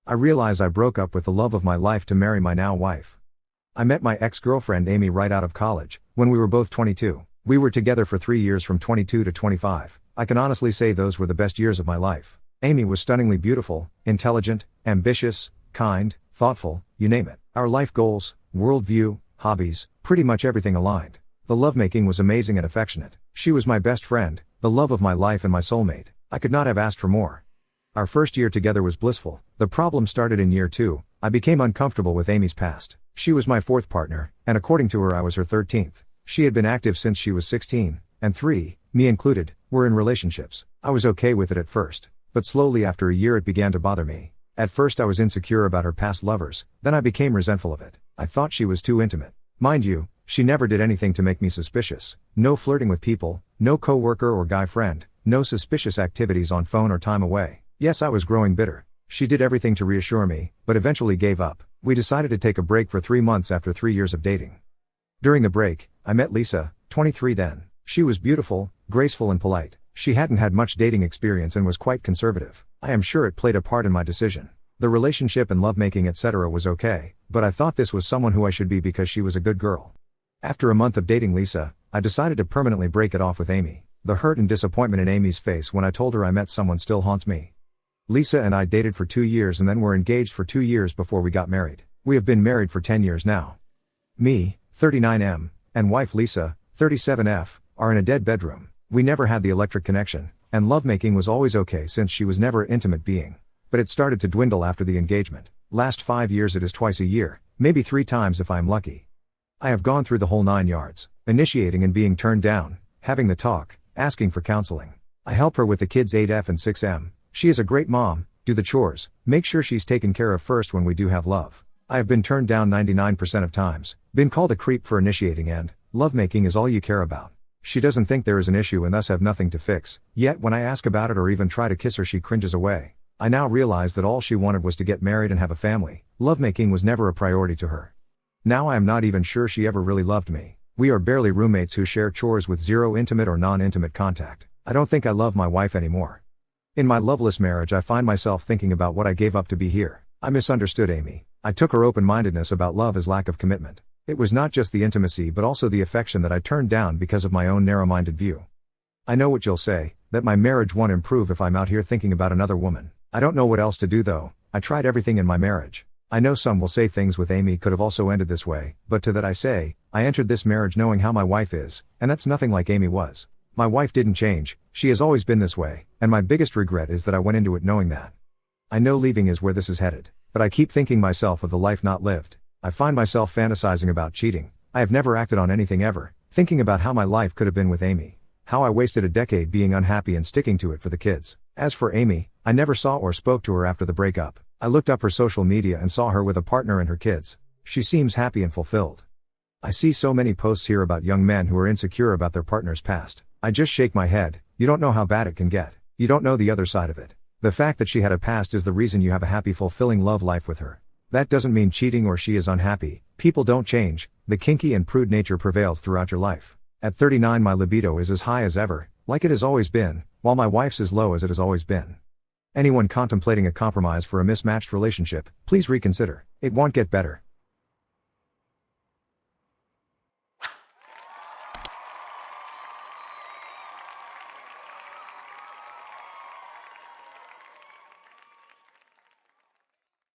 I realize I broke up with the love of my life to marry my now wife. I met my ex-girlfriend Amy right out of college, when we were both 22. We were together for 3 years from 22 to 25. I can honestly say those were the best years of my life. Amy was stunningly beautiful, intelligent, ambitious, kind, thoughtful, you name it. Our life goals, worldview, hobbies, pretty much everything aligned. The lovemaking was amazing and affectionate. She was my best friend, the love of my life and my soulmate. I could not have asked for more. Our first year together was blissful. The problem started in year 2. I became uncomfortable with Amy's past. She was my 4th partner, and according to her I was her 13th. She had been active since she was 16, and 3, me included, were in relationships. I was okay with it at first, but slowly after a year it began to bother me. At first I was insecure about her past lovers, then I became resentful of it. I thought she was too intimate. Mind you, she never did anything to make me suspicious. No flirting with people, no coworker or guy friend, no suspicious activities on phone or time away. Yes, I was growing bitter. She did everything to reassure me, but eventually gave up. We decided to take a break for 3 months after 3 years of dating. During the break, I met Lisa, 23 then. She was beautiful, graceful and polite. She hadn't had much dating experience and was quite conservative. I am sure it played a part in my decision. The relationship and lovemaking etc. was okay, but I thought this was someone who I should be because she was a good girl. After a month of dating Lisa, I decided to permanently break it off with Amy. The hurt and disappointment in Amy's face when I told her I met someone still haunts me. Lisa and I dated for 2 years and then were engaged for 2 years before we got married. We have been married for 10 years now. Me, 39M, and wife Lisa, 37F, are in a dead bedroom. We never had the electric connection, and lovemaking was always okay since she was never an intimate being. But it started to dwindle after the engagement. Last 5 years it is twice a year, maybe 3 times if I'm lucky. I have gone through the whole 9 yards, initiating and being turned down, having the talk, asking for counseling. I help her with the kids 8F and 6M. She is a great mom, do the chores, make sure she's taken care of first when we do have love. I have been turned down 99% of times, been called a creep for initiating and, lovemaking is all you care about. She doesn't think there is an issue and thus have nothing to fix, yet when I ask about it or even try to kiss her she cringes away. I now realize that all she wanted was to get married and have a family. Lovemaking was never a priority to her. Now I am not even sure she ever really loved me. We are barely roommates who share chores with zero intimate or non-intimate contact. I don't think I love my wife anymore. In my loveless marriage I find myself thinking about what I gave up to be here. I misunderstood Amy. I took her open-mindedness about love as lack of commitment. It was not just the intimacy but also the affection that I turned down because of my own narrow-minded view. I know what you'll say, that my marriage won't improve if I'm out here thinking about another woman. I don't know what else to do though. I tried everything in my marriage. I know some will say things with Amy could have also ended this way, but to that I say, I entered this marriage knowing how my wife is, and that's nothing like Amy was. My wife didn't change, she has always been this way, and my biggest regret is that I went into it knowing that. I know leaving is where this is headed, but I keep thinking myself of the life not lived. I find myself fantasizing about cheating. I have never acted on anything ever, thinking about how my life could have been with Amy. How I wasted a decade being unhappy and sticking to it for the kids. As for Amy, I never saw or spoke to her after the breakup. I looked up her social media and saw her with a partner and her kids. She seems happy and fulfilled. I see so many posts here about young men who are insecure about their partner's past. I just shake my head. You don't know how bad it can get. You don't know the other side of it. The fact that she had a past is the reason you have a happy, fulfilling love life with her. That doesn't mean cheating or she is unhappy. People don't change. The kinky and prude nature prevails throughout your life. At 39 my libido is as high as ever, like it has always been, while my wife's as low as it has always been. Anyone contemplating a compromise for a mismatched relationship, please reconsider. It won't get better.